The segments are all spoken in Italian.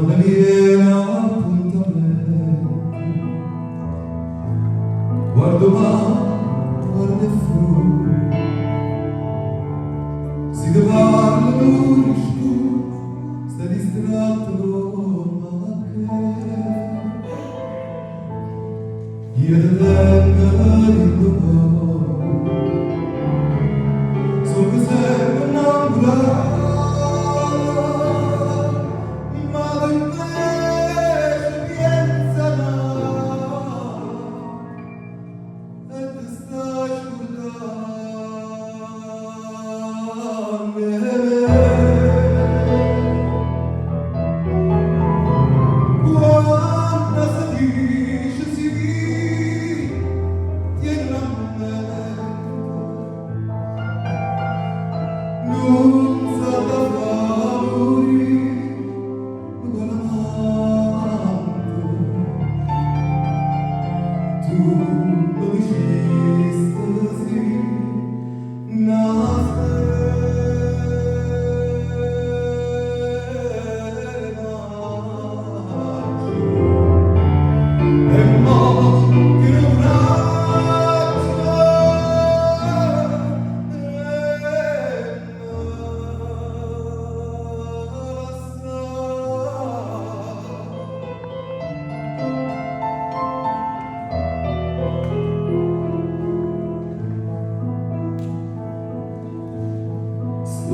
quando viene appuntamento, guardo mare, guardo fu, si che parla lui tu, sta distratto ma che io te tengo di dopo, so che sei innamorata.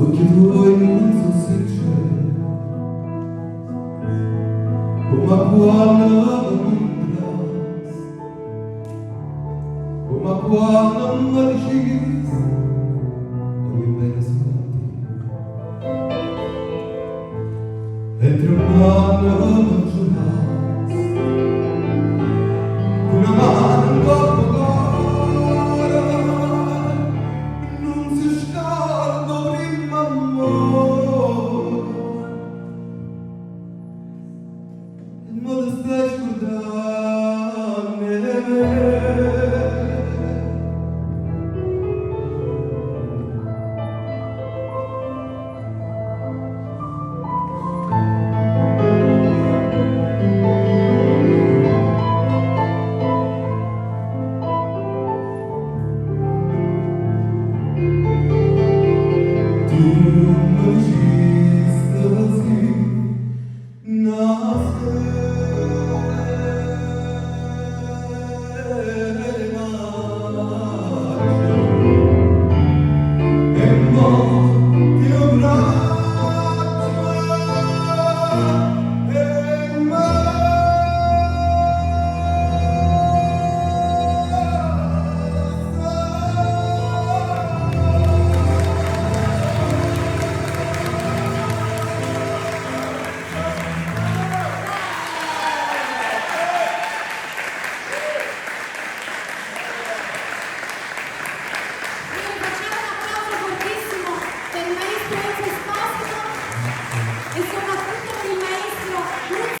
Occhi tuoi non sono sinceri, come quando mi tras, come quando mi dici, voglio bene scontri, e trovando